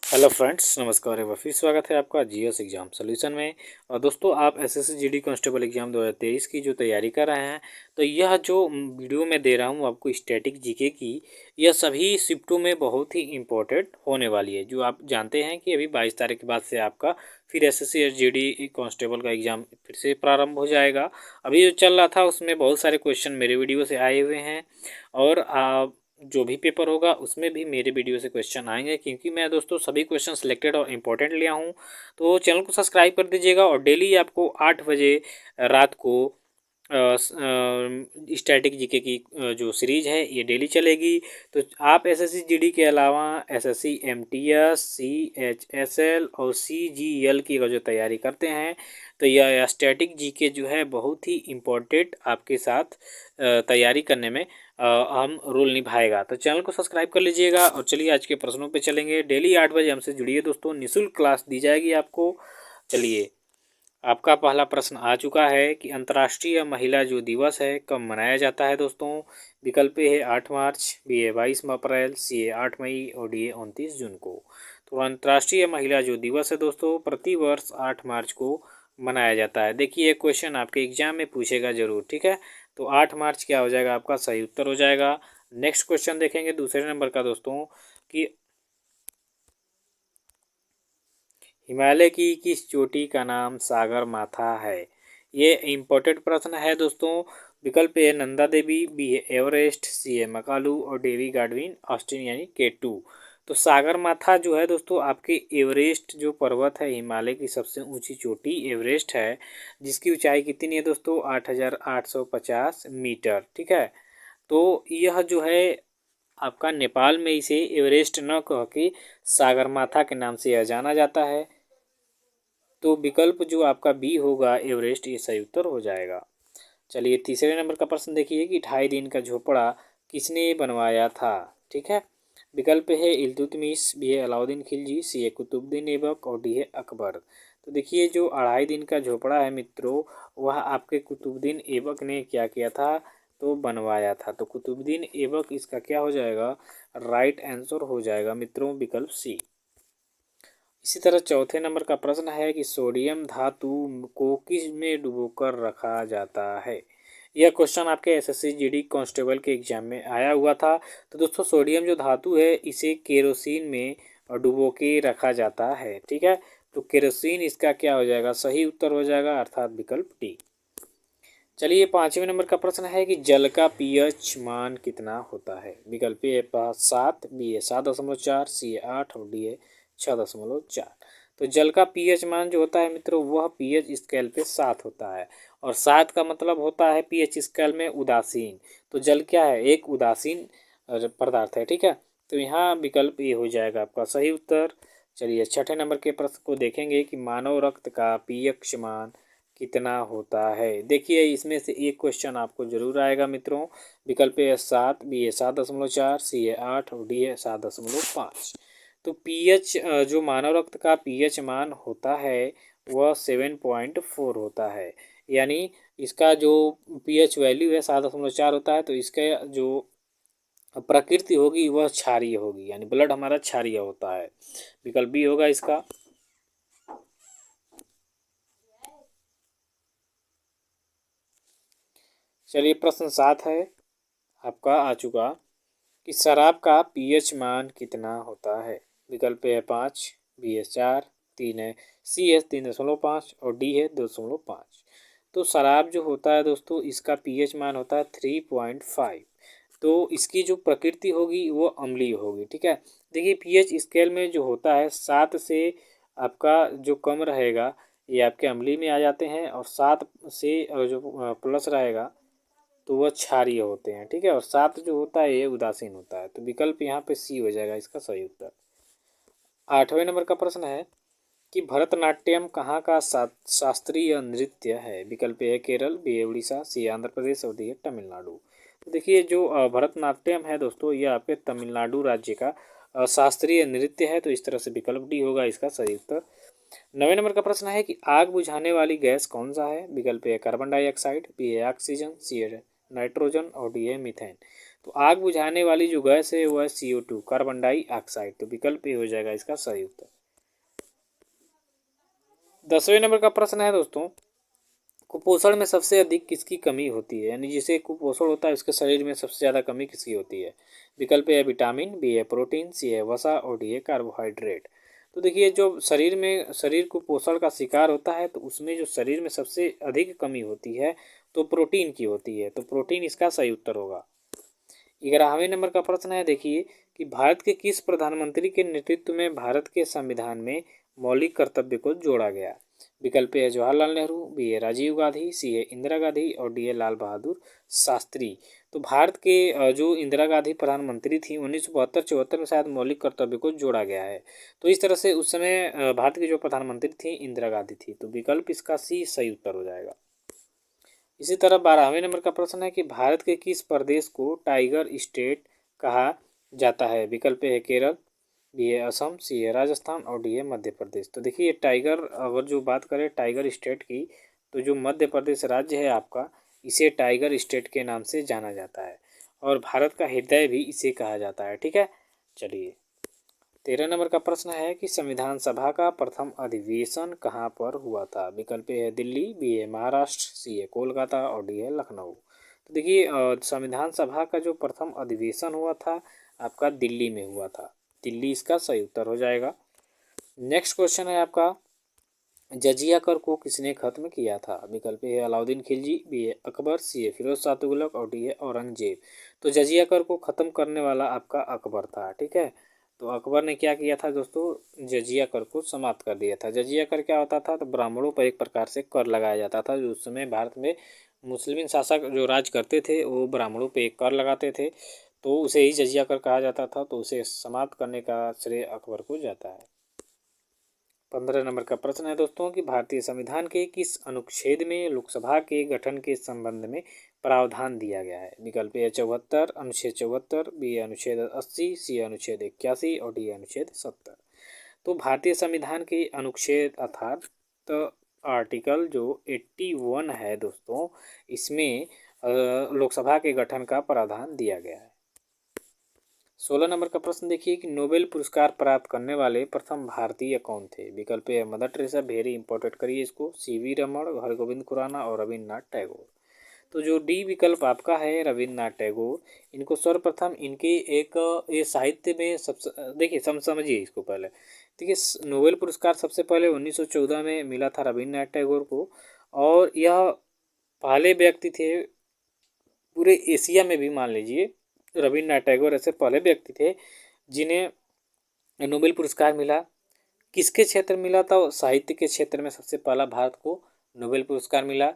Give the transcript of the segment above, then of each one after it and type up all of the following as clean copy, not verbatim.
Hello friends, नमस्कार। एक बार फिर स्वागत है आपका जीएस एग्जाम सॉल्यूशन में। और दोस्तों, आप एसएससी जीडी कांस्टेबल एग्जाम 2023 की जो तैयारी कर रहे हैं, तो यह जो वीडियो मैं दे रहा हूं आपको स्टैटिक जीके की, यह सभी शिफ्टों में बहुत ही इम्पोर्टेंट होने वाली है। जो आप जानते हैं कि अभी 22 तारीख के बाद से आपका फिर एसएससी और जीडी कांस्टेबल का एग्ज़ाम फिर से प्रारंभ हो जाएगा। अभी जो चल रहा था उसमें बहुत सारे क्वेश्चन मेरे वीडियो से आए हुए हैं, और जो भी पेपर होगा उसमें भी मेरे वीडियो से क्वेश्चन आएंगे, क्योंकि मैं दोस्तों सभी क्वेश्चन सिलेक्टेड और इम्पोर्टेंट लिया हूँ। तो चैनल को सब्सक्राइब कर दीजिएगा, और डेली आपको 8 बजे रात को स्टैटिक जीके की जो सीरीज़ है ये डेली चलेगी। तो आप एसएससी जीडी के अलावा एसएससी एमटीएस, सीएचएसएल और सीजीएल की अगर जो तैयारी करते हैं, तो यह स्टैटिक जीके जो है बहुत ही इम्पोर्टेंट आपके साथ तैयारी करने में अहम रोल निभाएगा। तो चैनल को सब्सक्राइब कर लीजिएगा, और चलिए आज के प्रश्नों पे चलेंगे। डेली 8 बजे हमसे जुड़िए दोस्तों, निःशुल्क क्लास दी जाएगी आपको। चलिए, आपका पहला प्रश्न आ चुका है कि अंतर्राष्ट्रीय महिला जो दिवस है कब मनाया जाता है दोस्तों। विकल्प ए है 8 मार्च, बी है 22 अप्रैल, सी है 8 मई और डी है 29 जून को। तो अंतर्राष्ट्रीय महिला जो दिवस है दोस्तों, प्रति वर्ष 8 मार्च को मनाया जाता है। देखिए, क्वेश्चन आपके एग्जाम में पूछेगा जरूर, ठीक है। तो 8 मार्च क्या हो जाएगा, आपका सही उत्तर हो जाएगा। नेक्स्ट क्वेश्चन देखेंगे दूसरे नंबर का दोस्तों, कि हिमालय की किस चोटी का नाम सागर माथा है। ये इम्पोर्टेंट प्रश्न है दोस्तों। विकल्प ए नंदा देवी, बी है एवरेस्ट, सी है मकालू और डेवी गाडविन ऑस्टिन यानी K2। तो सागर माथा जो है दोस्तों, आपके एवरेस्ट जो पर्वत है, हिमालय की सबसे ऊंची चोटी एवरेस्ट है, जिसकी ऊंचाई कितनी है दोस्तों, 8,850 मीटर, ठीक है। तो यह जो है आपका नेपाल में इसे एवरेस्ट न कह के सागरमाथा के नाम से यह जाना जाता है। तो विकल्प जो आपका बी होगा एवरेस्ट, ये सही उत्तर हो जाएगा। चलिए, तीसरे नंबर का प्रश्न देखिए कि 2.5 दिन का झोपड़ा किसने बनवाया था, ठीक है। विकल्प है इल्तुतमिश, बी है अलाउद्दीन खिलजी, सी है कुतुबुद्दीन ऐबक और डी है अकबर। तो देखिए, जो 2.5 दिन का झोपड़ा है मित्रों, वह आपके कुतुबुद्दीन ऐबक ने क्या किया था, तो बनवाया था। तो कुतुबुद्दीन ऐबक इसका क्या हो जाएगा, राइट आंसर हो जाएगा मित्रों, विकल्प सी। इसी तरह चौथे नंबर का प्रश्न है कि सोडियम धातु को किस में डुबोकर रखा जाता है। यह क्वेश्चन आपके एसएससी जीडी कांस्टेबल के एग्जाम में आया हुआ था। तो दोस्तों, सोडियम जो धातु है इसे केरोसिन में डुबो के रखा जाता है, ठीक है। तो केरोसिन इसका क्या हो जाएगा, सही उत्तर हो जाएगा, अर्थात विकल्प डी। चलिए, 5वें नंबर का प्रश्न है कि जल का पीएच मान कितना होता है। विकल्प ए 7, बी है 7.4, सी है 8 और डी है 6.4। तो जल का पीएच मान जो होता है मित्रों, वह पीएच स्केल पे 7 होता है, और 7 का मतलब होता है पीएच स्केल में उदासीन। तो जल क्या है, एक उदासीन पदार्थ है, ठीक है। तो यहाँ विकल्प ए हो जाएगा आपका सही उत्तर। चलिए, छठे नंबर के प्रश्न को देखेंगे कि मानव रक्त का पीएच मान कितना होता है। देखिए, इसमें से एक क्वेश्चन आपको जरूर आएगा मित्रों। विकल्प ए 7, बी है 7.4, सी है 8 और डी है 7.5। तो पीएच जो मानव रक्त का पीएच मान होता है वह 7.4 होता है। यानी इसका जो पीएच वैल्यू है 7.4 होता है, तो इसका जो प्रकृति होगी वह क्षारीय होगी, यानी ब्लड हमारा क्षारीय होता है। विकल्प बी होगा इसका। चलिए, प्रश्न 7 है आपका आ चुका कि शराब का पीएच मान कितना होता है। विकल्प है 5, बी है 4, 3 है, सी है 3.5 और डी है 2.5। तो शराब जो होता है दोस्तों, इसका पीएच मान होता है 3.5। तो इसकी जो प्रकृति होगी वो अम्लीय होगी, ठीक है। देखिए, पीएच स्केल में जो होता है 7 से आपका जो कम रहेगा ये आपके अम्लीय में आ जाते हैं, और 7 से जो प्लस रहेगा तो वह क्षारीय होते हैं, ठीक है। और 7 जो होता है ये उदासीन होता है। तो विकल्प यहाँ पे सी हो जाएगा इसका सही उत्तर। 8वें नंबर का प्रश्न है कि भरतनाट्यम कहाँ का शास्त्रीय नृत्य है। विकल्प ए है केरल, बी है उड़ीसा, सी है आंध्र प्रदेश और डी है तमिलनाडु। तो देखिए, जो भरतनाट्यम है दोस्तों, ये आपके तमिलनाडु राज्य का शास्त्रीय नृत्य है। तो इस तरह से विकल्प डी होगा इसका सही उत्तर। 9वें नंबर का प्रश्न है कि आग बुझाने वाली गैस कौन सा है। विकल्प ए कार्बन डाइऑक्साइड, बी है ऑक्सीजन, सी है नाइट्रोजन और डी है मीथेन। तो आग बुझाने वाली जो गैस है वह CO2 कार्बन डाइऑक्साइड। तो विकल्प ए हो जाएगा इसका सही उत्तर। 10वें नंबर का प्रश्न है दोस्तों, कुपोषण में सबसे अधिक किसकी कमी होती है, यानी जिसे कुपोषण होता है उसके शरीर में सबसे ज़्यादा कमी किसकी होती है। विकल्प ए विटामिन, बी है प्रोटीन, सी है वसा और डी है कार्बोहाइड्रेट। तो देखिए जो शरीर कुपोषण का शिकार होता है तो उसमें जो शरीर में सबसे अधिक कमी होती है तो प्रोटीन की होती है। तो प्रोटीन इसका सही उत्तर होगा। 11वें नंबर का प्रश्न है देखिए कि भारत के किस प्रधानमंत्री के नेतृत्व में भारत के संविधान में मौलिक कर्तव्य को जोड़ा गया। विकल्प है जवाहरलाल नेहरू, बी है राजीव गांधी, सी है इंदिरा गांधी और डी है लाल बहादुर शास्त्री। तो भारत के जो इंदिरा गांधी प्रधानमंत्री थी 1972-74 में शायद मौलिक कर्तव्य को जोड़ा गया है। तो इस तरह से उस समय भारत की जो प्रधानमंत्री थी इंदिरा गांधी थी। तो विकल्प इसका सी सही उत्तर हो जाएगा। इसी तरह 12वें नंबर का प्रश्न है कि भारत के किस प्रदेश को टाइगर स्टेट कहा जाता है। विकल्प है केरल, बी है असम, सी है राजस्थान और डी है मध्य प्रदेश। तो देखिए टाइगर, अगर जो बात करें टाइगर स्टेट की, तो जो मध्य प्रदेश राज्य है आपका, इसे टाइगर स्टेट के नाम से जाना जाता है और भारत का हृदय भी इसे कहा जाता है। ठीक है, चलिए 13 नंबर का प्रश्न है कि संविधान सभा का प्रथम अधिवेशन कहाँ पर हुआ था। विकल्प है दिल्ली, बी है महाराष्ट्र, सी है कोलकाता और डी है लखनऊ। तो देखिए संविधान सभा का जो प्रथम अधिवेशन हुआ था आपका दिल्ली में हुआ था। दिल्ली इसका सही उत्तर हो जाएगा। नेक्स्ट क्वेश्चन है आपका, जजिया कर को किसने खत्म किया था। विकल्प है अलाउद्दीन खिलजी, बी है अकबर, सी है फिरोज शाह तुगलक और डी है औरंगजेब। तो जजिया कर को ख़त्म करने वाला आपका अकबर था। ठीक है, तो अकबर ने क्या किया था दोस्तों, जजिया कर को समाप्त कर दिया था। जजिया कर क्या होता था, तो ब्राह्मणों पर एक प्रकार से कर लगाया जाता था। जो उस समय भारत में मुस्लिम शासक जो राज करते थे वो ब्राह्मणों पे एक कर लगाते थे, तो उसे ही जजिया कर कहा जाता था। तो उसे समाप्त करने का श्रेय अकबर को जाता है। 15 नंबर का प्रश्न है दोस्तों कि भारतीय संविधान के किस अनुच्छेद में लोकसभा के गठन के संबंध में प्रावधान दिया गया है। विकल्प ए 74, अनुच्छेद 74, बी अनुच्छेद 80, सी अनुच्छेद 81 और डी अनुच्छेद 70। तो भारतीय संविधान के अनुच्छेद अर्थात आर्टिकल जो 81 है दोस्तों, इसमें लोकसभा के गठन का प्रावधान दिया गया है। 16 नंबर का प्रश्न देखिए कि नोबेल पुरस्कार प्राप्त करने वाले प्रथम भारतीय कौन थे। विकल्प है मदर टेरेसा, वेरी इंपॉर्टेंट करिए इसको, CV रमन, हरगोविंद खुराना और रविन्द्रनाथ टैगोर। तो जो डी विकल्प आपका है रविन्द्रनाथ टैगोर, इनको सर्वप्रथम इनके एक ये साहित्य में सबसे देखिए समझिए इसको पहले। देखिए नोबेल पुरस्कार सबसे पहले 1914 में मिला था रविन्द्रनाथ टैगोर को, और यह पहले व्यक्ति थे पूरे एशिया में भी, मान लीजिए रविन्द्रनाथ टैगोर ऐसे पहले व्यक्ति थे जिन्हें नोबेल पुरस्कार मिला। किसके क्षेत्र में मिला था, साहित्य के क्षेत्र में सबसे पहला भारत को नोबेल पुरस्कार मिला।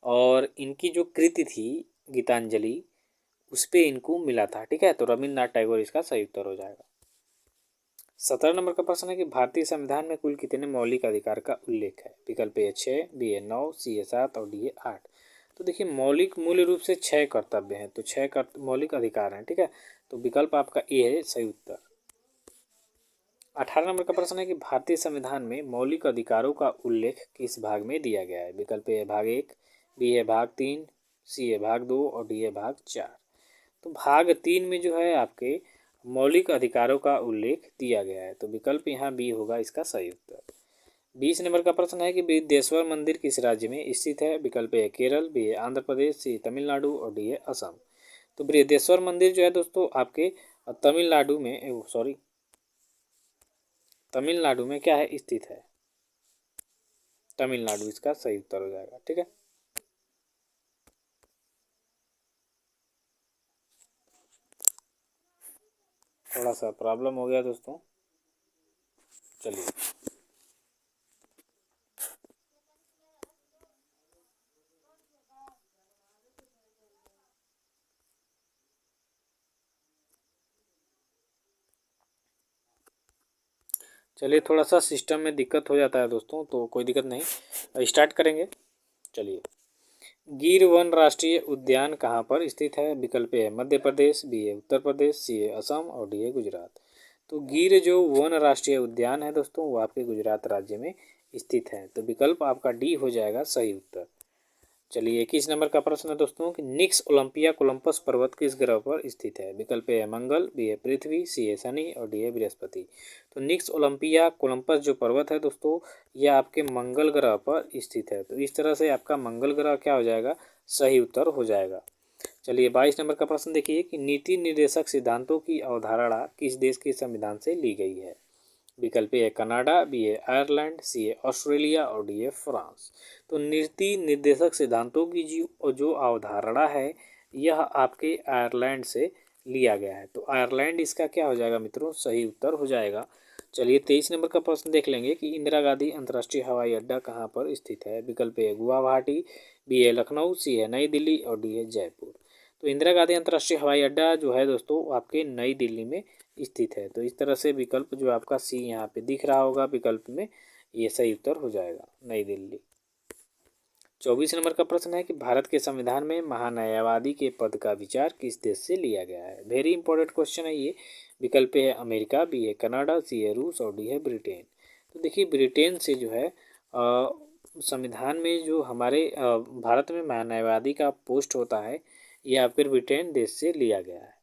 और इनकी जो कृति थी गीतांजलि, उस पर इनको मिला था। ठीक है, तो रविन्द्रनाथ टैगोर इसका सही उत्तर हो जाएगा। 17 नंबर का प्रश्न है कि भारतीय संविधान में कुल कितने मौलिक अधिकार का उल्लेख है। विकल्प ए 6, बी ए 9, सी ए 7 और डी ए 8। तो देखिए मौलिक मूल रूप से 6 कर्तव्य हैं, तो 6 मौलिक अधिकार हैं। ठीक है, तो विकल्प आपका ए है सही उत्तर। 18 नंबर का प्रश्न है कि भारतीय संविधान में मौलिक अधिकारों का उल्लेख किस भाग में दिया गया है। विकल्प ए भाग 1, बी है भाग 3, सी है भाग 2 और डी है भाग 4। तो भाग 3 में जो है आपके मौलिक अधिकारों का उल्लेख दिया गया है। तो विकल्प यहाँ बी होगा इसका सही उत्तर। 20 नंबर का प्रश्न है कि बृहदेश्वर मंदिर किस राज्य में स्थित है। विकल्प है केरल, बी है आंध्र प्रदेश, सी तमिलनाडु और डी है असम। तो बृहदेश्वर मंदिर जो है दोस्तों आपके तमिलनाडु में तमिलनाडु में क्या है स्थित है। तमिलनाडु इसका सही उत्तर हो जाएगा। ठीक है, थोड़ा सा प्रॉब्लम हो गया दोस्तों, चलिए थोड़ा सा सिस्टम में दिक्कत हो जाता है दोस्तों, तो कोई दिक्कत नहीं, स्टार्ट करेंगे। चलिए, गिर वन राष्ट्रीय उद्यान कहाँ पर स्थित है। विकल्प है मध्य प्रदेश, बी है उत्तर प्रदेश, सी है असम और डी है गुजरात। तो गिर जो वन राष्ट्रीय उद्यान है दोस्तों वो आपके गुजरात राज्य में स्थित है। तो विकल्प आपका डी हो जाएगा सही उत्तर। चलिए 21 नंबर का प्रश्न है दोस्तों कि निक्स ओलंपिया कोलंबस पर्वत किस ग्रह पर स्थित है। विकल्प ए है मंगल, बी है पृथ्वी, सी है शनि और डी है बृहस्पति। तो निक्स ओलंपिया कोलंबस जो पर्वत है दोस्तों, यह आपके मंगल ग्रह पर स्थित है। तो इस तरह से आपका मंगल ग्रह क्या हो जाएगा, सही उत्तर हो जाएगा। चलिए 22 नंबर का प्रश्न देखिए कि नीति निर्देशक सिद्धांतों की अवधारणा किस देश के संविधान से ली गई है। विकल्प ए है कनाडा, बी है आयरलैंड, सी है ऑस्ट्रेलिया और डी है फ्रांस। तो नीति निर्देशक सिद्धांतों की जो अवधारणा है, यह आपके आयरलैंड से लिया गया है। तो आयरलैंड इसका क्या हो जाएगा मित्रों, सही उत्तर हो जाएगा। चलिए 23 नंबर का प्रश्न देख लेंगे कि इंदिरा गांधी अंतर्राष्ट्रीय हवाई अड्डा कहाँ पर स्थित है। विकल्प ए गुवाहाटी, बी है लखनऊ, सी है नई दिल्ली और डी है जयपुर। तो इंदिरा गांधी अंतर्राष्ट्रीय हवाई अड्डा जो है दोस्तों, आपके नई दिल्ली में स्थित है। तो इस तरह से विकल्प जो आपका सी यहाँ पे दिख रहा होगा विकल्प में, ये सही उत्तर हो जाएगा, नई दिल्ली। 24 नंबर का प्रश्न है कि भारत के संविधान में महान्यायवादी के पद का विचार किस देश से लिया गया है। वेरी इंपॉर्टेंट क्वेश्चन है ये। विकल्प है अमेरिका, बी है कनाडा, सी है रूस और डी है ब्रिटेन। तो देखिए ब्रिटेन से जो है संविधान में जो हमारे भारत में महान्यायवादी का पोस्ट होता है, ये आपके ब्रिटेन देश से लिया गया है।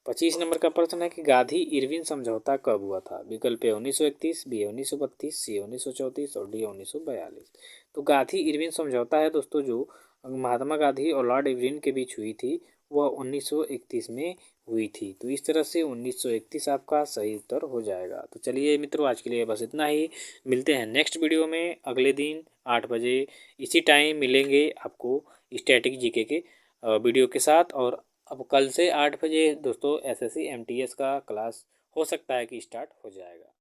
25 नंबर का प्रश्न है कि गांधी इरविन समझौता कब हुआ था। विकल्प है 1931, बी 1932, सी 1934 और डी 1942। तो गांधी इरविन समझौता है दोस्तों, जो महात्मा गांधी और लॉर्ड इरविन के बीच हुई थी, वह 1931 में हुई थी। तो इस तरह से 1931 आपका सही उत्तर हो जाएगा। तो चलिए मित्रों, आज के लिए बस इतना ही। मिलते हैं नेक्स्ट वीडियो में अगले दिन 8 बजे इसी टाइम मिलेंगे आपको स्टैटिक जीके के वीडियो के साथ। और अब कल से 8 बजे दोस्तों एसएससी एमटीएस का क्लास हो सकता है कि स्टार्ट हो जाएगा।